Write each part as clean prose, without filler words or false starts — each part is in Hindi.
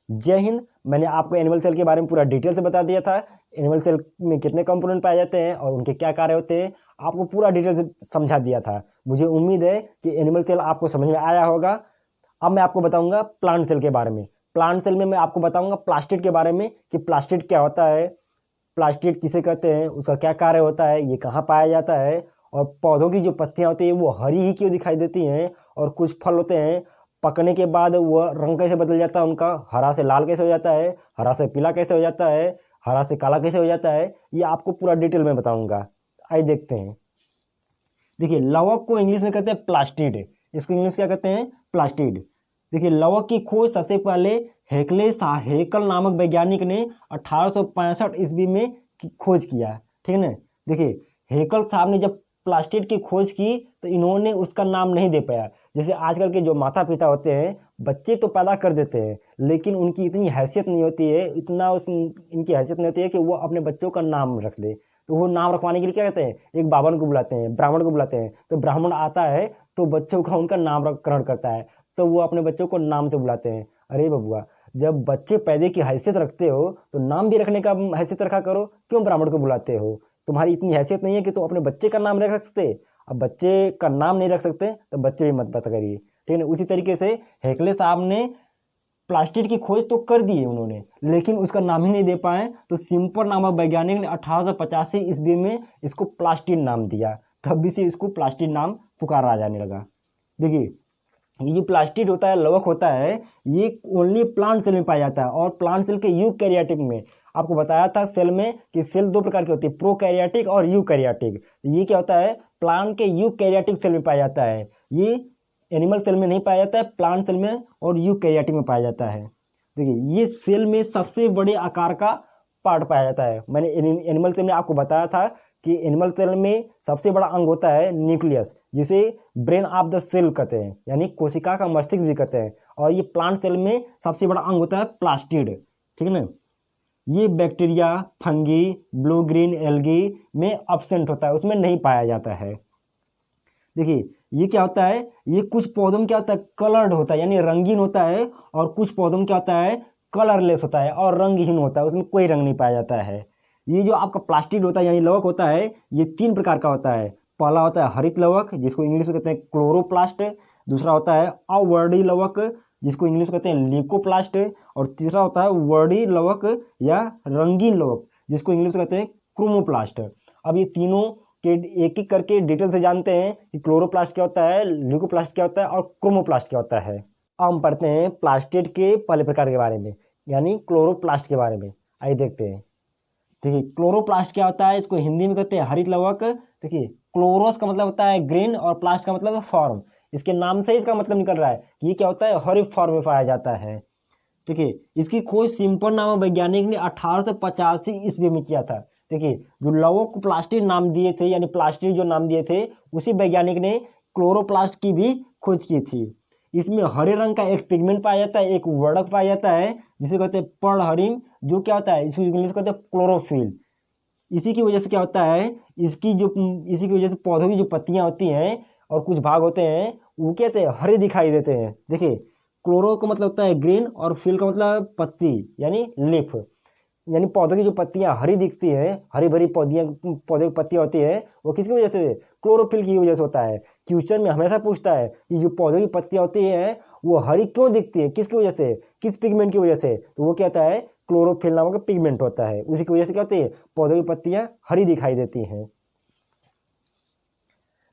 जय हिंद। मैंने आपको एनिमल सेल के बारे में पूरा डिटेल से बता दिया था। एनिमल सेल में कितने कंपोनेंट पाए जाते हैं और उनके क्या कार्य होते हैं, आपको पूरा डिटेल से समझा दिया था। मुझे उम्मीद है कि एनिमल सेल आपको समझ में आया होगा। अब मैं आपको बताऊंगा प्लांट सेल के बारे में। प्लांट सेल में मैं आपको बताऊंगा प्लास्टिड के बारे में कि प्लास्टिड क्या होता है, प्लास्टिड किसे कहते हैं, उसका क्या कार्य होता है, ये कहाँ पाया जाता है, और पौधों की जो पत्तियाँ होती हैं वो हरी ही क्यों दिखाई देती हैं, और कुछ फल होते हैं पकने के बाद वो रंग कैसे बदल जाता है उनका, हरा से लाल कैसे हो जाता है, हरा से पीला कैसे हो जाता है, हरा से काला कैसे हो जाता है, ये आपको पूरा डिटेल में बताऊंगा। आइए देखते हैं। देखिए, लवक को इंग्लिश में कहते हैं प्लास्टिड, इसको इंग्लिश क्या कहते हैं, प्लास्टिड। देखिए, लवक की खोज सबसे पहले हेकले हेकल नामक वैज्ञानिक ने 1865 ईस्वी में खोज किया, ठीक है ना। देखिए, हेकल साहब ने जब प्लास्टिड की खोज की तो इन्होंने उसका नाम नहीं दे पाया। जैसे आजकल के जो माता पिता होते हैं, बच्चे तो पैदा कर देते हैं लेकिन उनकी इतनी हैसियत नहीं होती है, इनकी हैसियत नहीं होती है कि वो अपने बच्चों का नाम रख दे। तो वो नाम रखवाने के लिए क्या कहते हैं, एक बावन को बुलाते हैं, ब्राह्मण को बुलाते हैं। तो ब्राह्मण आता है तो बच्चों का उनका नाम ग्रहण करता है, तो वो अपने बच्चों को नाम से बुलाते हैं। अरे बबुआ, जब बच्चे पैदे की हैसियत रखते हो तो नाम भी रखने का हैसियत रखा करो, क्यों ब्राह्मण को बुलाते हो। तुम्हारी इतनी हैसियत नहीं है कि तुम अपने बच्चे का नाम रख सकते। अब बच्चे का नाम नहीं रख सकते तो बच्चे भी मत पता करिए, ठीक है। उसी तरीके से हेकले साहब ने प्लास्टिड की खोज तो कर दी है उन्होंने, लेकिन उसका नाम ही नहीं दे पाए। तो सिंपर नामक वैज्ञानिक ने 1885 ईस्वी में इसको प्लास्टिड नाम दिया, तभी से इसको प्लास्टिड नाम पुकारा जाने लगा। देखिए, ये जो प्लास्टिड होता है, लवक होता है, ये ओनली प्लांट सेल में पाया जाता है। और प्लांट सेल के यूकैरियोटिक में आपको बताया था सेल में कि सेल दो प्रकार की होती है, प्रोकैरियोटिक और यूकैरियोटिक। ये क्या होता है, प्लांट के यूकैरियोटिक सेल में पाया जाता है। ये एनिमल सेल में नहीं पाया जाता है, प्लांट सेल में और यूकैरियोटिक में पाया जाता है। देखिए, ये सेल में सबसे बड़े आकार का पार्ट पाया जाता है। मैंने एनिमल सेल में आपको बताया था कि एनिमल सेल में सबसे बड़ा अंग होता है न्यूक्लियस, जिसे ब्रेन ऑफ द सेल कहते हैं, यानी कोशिका का मस्तिष्क भी कहते हैं। और ये प्लांट सेल में सबसे बड़ा अंग होता है प्लास्टिड, ठीक है ना। ये bacteria, fungi, blue green algae में एब्सेंट होता है, उसमें नहीं पाया जाता है। देखिए, ये क्या होता है, ये कुछ पौधों में क्या होता है, कलर्ड होता है यानी रंगीन होता है, और कुछ पौधों में क्या होता है, कलरलेस होता है और रंगहीन होता है, उसमें कोई रंग नहीं पाया जाता है। ये जो आपका प्लास्टिड होता है यानी लवक होता है, ये 3 प्रकार का होता है। पहला होता है हरित लवक, जिसको इंग्लिश में कहते हैं क्लोरोप्लास्ट। दूसरा होता है अवर्णी लवक, जिसको इंग्लिश में कहते हैं ल्यूकोप्लास्ट। और तीसरा होता है वर्णी लवक या रंगीन लवक, जिसको इंग्लिश में कहते हैं क्रोमोप्लास्ट। अब ये तीनों के एक एक करके डिटेल से जानते हैं कि क्लोरोप्लास्ट क्या होता है, ल्यूकोप्लास्ट क्या होता है और क्रोमोप्लास्ट क्या होता है। अब हम पढ़ते हैं प्लास्टिड के पहले प्रकार के बारे में, यानी क्लोरोप्लास्ट के बारे में। आइए देखते हैं। देखिए, क्लोरोप्लास्ट क्या होता है, इसको हिंदी में कहते हैं हरित लवक। देखिए, क्लोरोस का मतलब होता है ग्रीन और प्लास्ट का मतलब है फॉर्म। इसके नाम से इसका मतलब निकल रहा है कि ये क्या होता है, हरे फॉर्म में पाया जाता है। देखिए, इसकी खोज सिंपर नामक वैज्ञानिक ने 1885 ईस्वी में किया था। देखिए, जो लवक को प्लास्टिड नाम दिए थे, यानी प्लास्टिड जो नाम दिए थे, उसी वैज्ञानिक ने क्लोरोप्लास्ट की भी खोज की थी। इसमें हरे रंग का एक पिगमेंट पाया जाता है, एक वर्णक पाया जाता है, जिसे कहते हैं पर्णहरिम, जो क्या होता है, इसको इंग्लिश कहते हैं क्लोरोफिल। इसी की वजह से क्या होता है, इसी की वजह से पौधों की जो पत्तियां होती हैं और कुछ भाग होते हैं, वो क्या होते हैं, हरे दिखाई देते हैं। देखिए, क्लोरो का मतलब होता है ग्रीन और फिल का मतलब पत्ती यानी लीफ, यानी पौधों की जो पत्तियां हरी दिखती हैं, हरी भरी पौधे की पत्तियां होती है, वो किसकी वजह से, क्लोरोफिल की वजह से होता है। क्वेश्चन में हमेशा पूछता है कि जो पौधों की पत्तियां होती हैं वो हरी क्यों दिखती है, किसकी वजह से, किस पिगमेंट की वजह से, तो वो क्या होता है, क्लोरोफिल नामक का पिगमेंट होता है। उसी की वजह से क्या होती है, पौधों की पत्तियां हरी दिखाई देती हैं।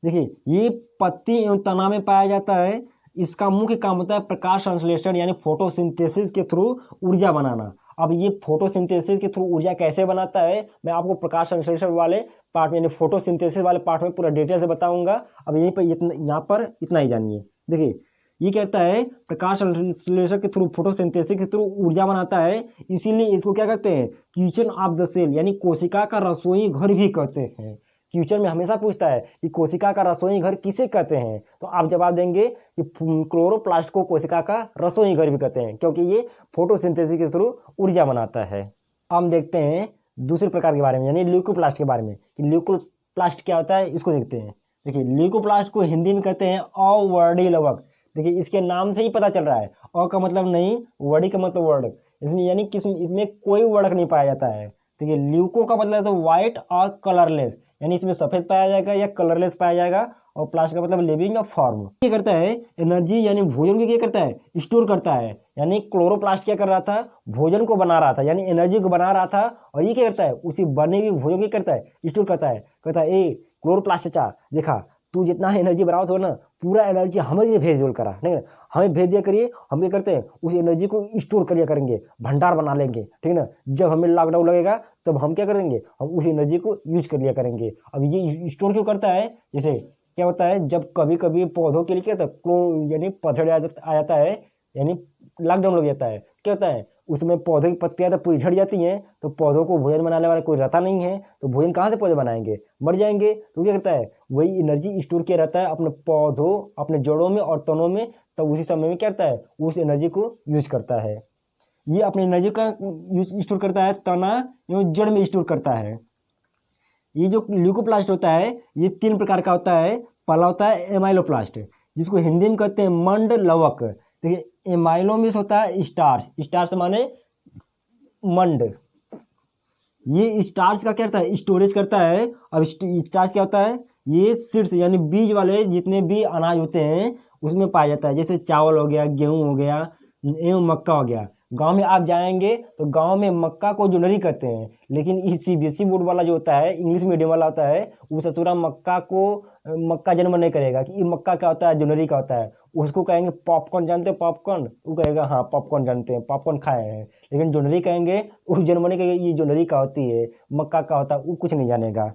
देखिए, ये पत्ती एवं तना में पाया जाता है। इसका मुख्य काम होता है प्रकाश संश्लेषण यानी फोटोसिंथेसिस के थ्रू ऊर्जा बनाना। अब ये फोटोसिंथेसिस के थ्रू ऊर्जा कैसे बनाता है, मैं आपको प्रकाश संश्लेषण वाले पार्ट में यानी फोटोसिंथेसिस वाले पार्ट में पूरा डिटेल से बताऊंगा। अब यहीं पर यहाँ पर इतना ही जानिए। देखिए, ये कहता है प्रकाश संश्लेषण के थ्रू, फोटोसिंथेसिस के थ्रू ऊर्जा बनाता है, इसीलिए इसको क्या कहते हैं, किचन ऑफ द सेल यानी कोशिका का रसोई घर भी कहते हैं। क्वेश्चन में हमेशा पूछता है कि कोशिका का रसोई घर किसे कहते हैं, तो आप जवाब देंगे कि क्लोरोप्लास्ट को कोशिका का रसोई घर भी कहते हैं, क्योंकि ये फोटोसिंथेसिस के थ्रू ऊर्जा बनाता है। हम देखते हैं दूसरे प्रकार के बारे में, यानी ल्यूकोप्लास्ट के बारे में कि ल्यूकोप्लास्ट क्या होता है, इसको देखते हैं। देखिए, ल्यूकोप्लास्ट को हिंदी में कहते हैं अवर्णी लवक। देखिए इसके नाम से ही पता चल रहा है, अ का मतलब नहीं, वर्डी का मतलब वर्ड, इसमें यानी कि इसमें कोई वर्डक नहीं पाया जाता है। देखिए ल्यूको का मतलब है व्हाइट और कलरलेस, यानी इसमें सफ़ेद पाया जाएगा या कलरलेस पाया जाएगा। और प्लास्ट का मतलब लिविंग या फॉर्म। क्या करता है, एनर्जी यानी भोजन को क्या करता है, स्टोर करता है। यानी क्लोरोप्लास्ट क्या कर रहा था, भोजन को बना रहा था, यानी एनर्जी को बना रहा था। और ये क्या करता है, उसी बने हुए भोजन को करता है, स्टोर करता है। कहता है ए क्लोरोप्लास्ट चाचा देखा, तू जितना एनर्जी बनाओ तो ना, पूरा एनर्जी हमें लिए भेज जोल करा, नहीं ना, हमें भेज दिया करिए, हम क्या करते हैं उस एनर्जी को स्टोर करिया करेंगे, भंडार बना लेंगे, ठीक ना। जब हमें लॉकडाउन लगेगा तब हम क्या करेंगे, हम उस एनर्जी को यूज कर लिया करेंगे। अब ये स्टोर क्यों करता है, जैसे क्या होता है जब कभी कभी पौधों के लिए क्या होता है, यानी पतझड़ आ जाता है, यानी लॉकडाउन लग जाता है, क्या होता है उसमें पौधे की पत्तियां तो पूरी झड़ जाती हैं, तो पौधों को भोजन बनाने वाला कोई रहता नहीं है, तो भोजन कहाँ से पौधे बनाएंगे, मर जाएंगे। तो क्या करता है, वही एनर्जी स्टोर किया रहता है अपने पौधों, अपने जड़ों में और तनों में, तब उसी समय में क्या करता है, उस एनर्जी को यूज करता है। ये अपनी एनर्जी का यूज स्टोर करता है, तना एवं जड़ में स्टोर करता है। ये जो ल्यूकोप्लास्ट होता है ये 3 प्रकार का होता है। पहला होता है एमाइलोप्लास्ट, जिसको हिंदी में कहते हैं मंड लवक। देखिए एमाइलो में होता है स्टार्च, स्टार्च माने मंड। ये स्टार्च का क्या करता है, स्टोरेज करता है। अब स्टार्च क्या होता है, ये सीड्स यानी बीज वाले जितने भी अनाज होते हैं उसमें पाया जाता है, जैसे चावल हो गया, गेहूं हो गया एवं मक्का हो गया। गांव में आप जाएंगे तो गांव में मक्का को जोनरी कहते हैं, लेकिन इस सीबीएसई बोर्ड वाला जो होता है, इंग्लिश मीडियम वाला होता है, वो ससुरा मक्का को मक्का जन्म नहीं करेगा कि ये मक्का क्या होता है, जोनरी का होता है। उसको कहेंगे पॉपकॉर्न, जानते हैं पॉपकॉर्न, वो कहेगा हाँ पॉपकॉर्न जानते हैं, पॉपकॉर्न खाए हैं। लेकिन जोनरी कहेंगे, वो जन्म नहीं कहेगा ये जोनरी का होती है, मक्का का होता है, वो कुछ नहीं जानेगा।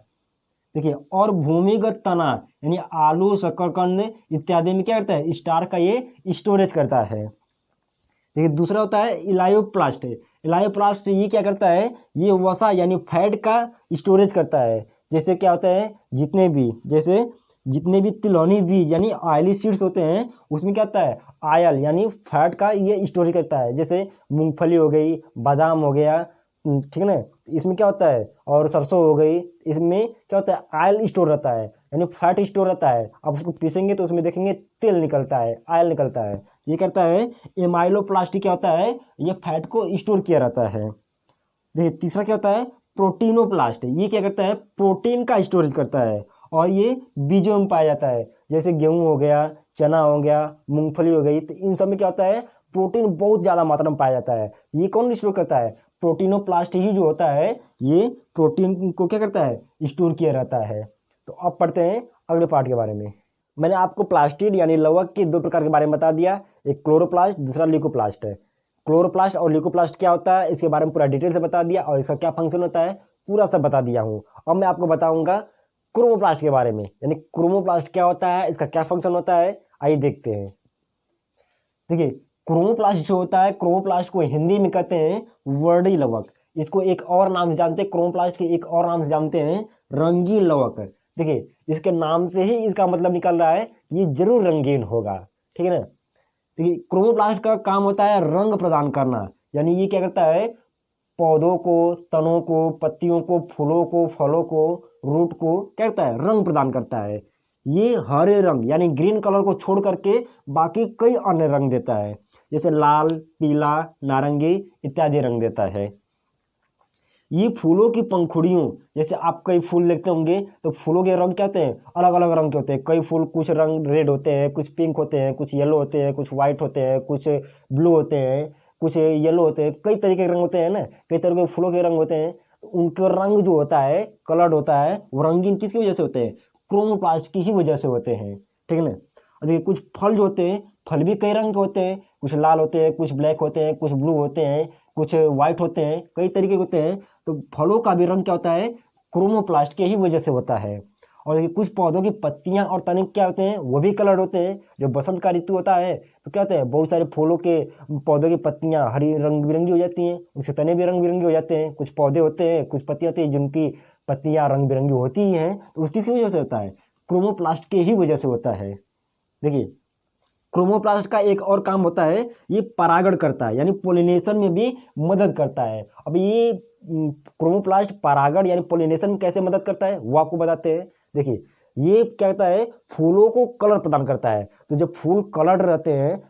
देखिए और भूमिगत तना यानी आलू, शकरकंद इत्यादि में क्या करता है, स्टार का ये स्टोरेज करता है। देखिए दूसरा होता है इलायोप्लास्ट। इलायोप्लास्ट ये क्या करता है, ये वसा यानी फैट का स्टोरेज करता है। जैसे क्या होता है, जितने भी तिलौनी बीज यानी ऑयली सीड्स होते हैं उसमें क्या होता है, आयल यानी फैट का ये स्टोरेज करता है। जैसे मूंगफली हो गई, बादाम हो गया, ठीक है ना, इसमें क्या होता है, और सरसों हो गई, इसमें क्या होता है, आयल स्टोर रहता है, यानी फैट स्टोर रहता है। आप उसको पीसेंगे तो उसमें देखेंगे तेल निकलता है, आयल निकलता है। ये करता है एमाइलोप्लास्टिक, क्या होता है, ये फैट को स्टोर किया रहता है। देखिए तीसरा क्या होता है, प्रोटीनोप्लास्ट। ये क्या करता है, प्रोटीन का स्टोरेज करता है, और ये बीजों में पाया जाता है। जैसे गेहूं हो गया, चना हो गया, मूंगफली हो गई, तो इन सब में क्या होता है, प्रोटीन बहुत ज़्यादा मात्रा में पाया जाता है। ये कौन स्टोर करता है, प्रोटीनोप्लास्ट ही जो होता है, ये प्रोटीन को क्या करता है, स्टोर किया रहता है। तो अब पढ़ते हैं अगले पार्ट के बारे में। मैंने आपको प्लास्टिड यानी लवक के 2 प्रकार के बारे में बता दिया, एक क्लोरोप्लास्ट, दूसरा ल्यूकोप्लास्ट है। क्लोरोप्लास्ट और ल्यूकोप्लास्ट क्या होता है इसके बारे में पूरा डिटेल से बता दिया, और इसका क्या फंक्शन होता है पूरा सब बता दिया हूँ। अब मैं आपको बताऊंगा क्रोमोप्लास्ट के बारे में, यानी क्रोमोप्लास्ट क्या होता है, इसका क्या फंक्शन होता है, आइए देखते हैं। देखिए क्रोमोप्लास्ट जो होता है, क्रोमोप्लास्ट को हिंदी में कहते हैं वर्डी लवक। इसको एक और नाम से जानते हैं, क्रोमोप्लास्ट के एक और नाम से जानते हैं रंगीन लवक। देखिए इसके नाम से ही इसका मतलब निकल रहा है कि ये जरूर रंगीन होगा, ठीक है ना। देखिए क्रोमोप्लास्ट का काम होता है रंग प्रदान करना, यानी ये क्या करता है, पौधों को, तनों को, पत्तियों को, फूलों को, फलों को, रूट को क्या करता है, रंग प्रदान करता है। ये हरे रंग यानी ग्रीन कलर को छोड़ करके बाकी कई अन्य रंग देता है, जैसे लाल, पीला, नारंगी इत्यादि रंग देता है। ये फूलों की पंखुड़ियों, जैसे आप कई फूल देखते होंगे तो फूलों के रंग क्या होते हैं, अलग अलग रंग के होते हैं। कई फूल कुछ रंग रेड होते हैं, कुछ पिंक होते हैं, कुछ येलो होते हैं, कुछ वाइट होते हैं, कुछ ब्लू होते हैं, कुछ येलो होते हैं, कई तरीके के रंग होते हैं ना, कई तरह के फूलों के रंग होते हैं। तो उनके रंग जो होता है, कलर्ड होता है, वो रंगीन किसकी वजह से होते हैं, क्रोमोप्लास्ट की ही वजह से होते हैं, ठीक है ना। देखिए कुछ फल जो होते हैं, फल भी कई रंग के होते हैं, कुछ लाल होते हैं, कुछ ब्लैक होते हैं, कुछ ब्लू होते हैं, कुछ वाइट होते हैं, कई तरीके के होते हैं। तो फलों का भी रंग क्या होता है, क्रोमोप्लास्ट के ही वजह से होता है। और देखिए कुछ पौधों की पत्तियां और तने क्या होते हैं, वो भी कलर्ड होते हैं। जो बसंत का ऋतु होता है तो क्या होता है, बहुत सारे फूलों के, पौधों की पत्तियां हरी रंग बिरंगी हो जाती हैं, उसके तने भी रंग बिरंगे हो जाते हैं। कुछ पौधे होते हैं, कुछ पत्तियां होती हैं जिनकी पत्तियां रंग बिरंगी होती ही हैं, तो उसकी वजह से होता है, क्रोमोप्लास्ट के ही वजह से होता है। देखिए क्रोमोप्लास्ट का एक और काम होता है, ये परागण करता है, यानी पोलिनेशन में भी मदद करता है। अब ये क्रोमोप्लास्ट परागण यानी पोलिनेशन कैसे मदद करता है वो आपको बताते हैं। देखिए ये क्या कहता है, फूलों को कलर प्रदान करता है। तो जब फूल कलर्ड रहते हैं,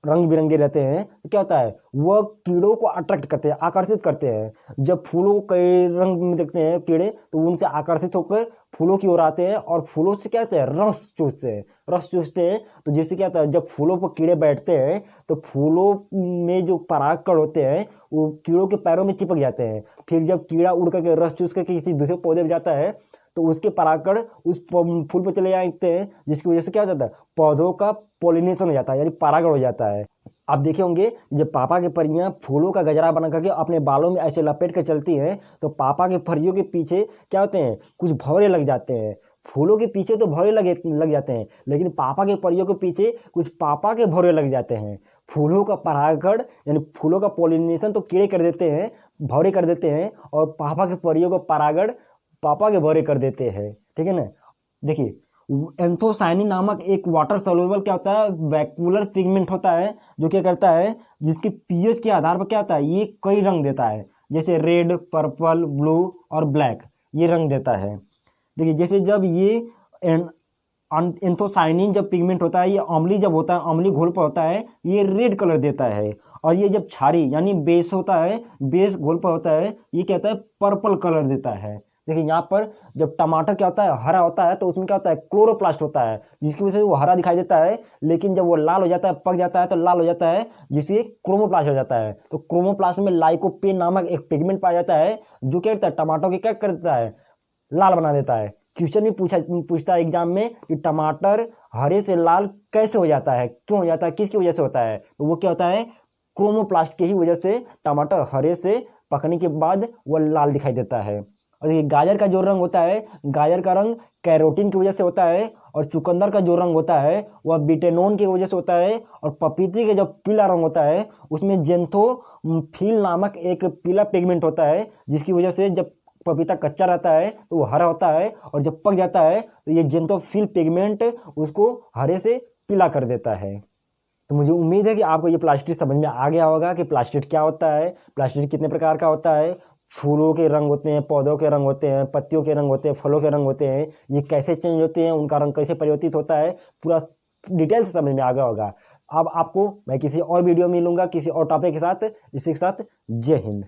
रंग बिरंगे रहते हैं, तो क्या होता है, वह कीड़ों को अट्रैक्ट करते हैं, आकर्षित करते हैं। जब फूलों को कई रंग में देखते हैं कीड़े, तो उनसे आकर्षित होकर फूलों की ओर आते हैं और फूलों से क्या होता है, रस चूसते हैं। तो जैसे क्या होता है, जब फूलों पर कीड़े बैठते हैं तो फूलों में जो परागकण होते हैं वो कीड़ों के पैरों में चिपक जाते हैं। फिर जब कीड़ा उड़ करके रस चूस करके किसी दूसरे पौधे में जाता है तो उसके परागकण उस फूल पर चले जाते हैं, जिसकी वजह से क्या हो जाता है, पौधों का पॉलिनेशन हो जाता है, यानी परागण हो जाता है। आप देखे होंगे जब पापा के परियां फूलों का गजरा बना करके अपने बालों में ऐसे लपेट कर चलती हैं तो पापा के परियों के पीछे क्या होते हैं, कुछ भौरे लग जाते हैं। फूलों के पीछे तो भौरे लग जाते हैं, लेकिन पापा के परियों के पीछे कुछ पापा के भौरे लग जाते हैं। फूलों का परागण यानी फूलों का पॉलिनेशन तो कीड़े कर देते हैं, भौरे कर देते हैं, और पापा के परियों का परागण पापा के भौरे कर देते हैं। ठीक है ना। देखिए, एंथोसायनिन नामक एक वाटर सोल्यूबल क्या होता है, वैक्यूलर पिगमेंट होता है, जो क्या करता है, जिसके पीएच के आधार पर क्या होता है, ये कई रंग देता है, जैसे रेड, पर्पल, ब्लू और ब्लैक, ये रंग देता है। देखिए, जैसे जब ये एंथोसायनिन जब पिगमेंट होता है, ये अम्लीय जब होता है, अम्लीय घोल पर होता है, ये रेड कलर देता है। और ये जब क्षारीय यानी बेस होता है, बेस घोल पर होता है, ये क्या होता है, पर्पल कलर देता है। देखिए यहाँ पर जब टमाटर क्या होता है, हरा होता है, तो उसमें क्या होता है, क्लोरोप्लास्ट होता है, जिसकी वजह से वो हरा दिखाई देता है। लेकिन जब वो लाल हो जाता है, पक जाता है, तो लाल हो जाता है, जिससे क्रोमोप्लास्ट हो जाता है। तो क्रोमोप्लास्ट में लाइकोपेन नामक एक पिगमेंट पाया जाता है, जो क्या करता है, टमाटर के क्या कर देता है, लाल बना देता है। क्वेश्चन भी पूछता है एग्जाम में कि टमाटर हरे से लाल कैसे हो जाता है, क्यों हो जाता है, किसकी वजह से होता है, तो वो क्या होता है, क्रोमोप्लास्ट की ही वजह से टमाटर हरे से पकने के बाद वह लाल दिखाई देता है। और ये गाजर का जो रंग होता है, गाजर का रंग कैरोटीन की वजह से होता है, और चुकंदर का जो रंग होता है वह बिटेनोन की वजह से होता है, और पपीते का जो पीला रंग होता है उसमें जेंथोफिल नामक एक पीला पिगमेंट होता है, जिसकी वजह से जब पपीता कच्चा रहता है तो वो हरा होता है, और जब पक जाता है तो ये जेंथोफिल पिगमेंट उसको हरे से पीला कर देता है। तो मुझे उम्मीद है कि आपको ये प्लास्टिड समझ में आ गया होगा कि प्लास्टिड क्या होता है, प्लास्टिड कितने प्रकार का होता है, फूलों के रंग होते हैं, पौधों के रंग होते हैं, पत्तियों के रंग होते हैं, फलों के रंग होते हैं, ये कैसे चेंज होते हैं, उनका रंग कैसे परिवर्तित होता है, पूरा डिटेल से समझ में आ गया होगा। अब आपको मैं किसी और वीडियो में मिलूंगा किसी और टॉपिक के साथ। इसी के साथ जय हिंद।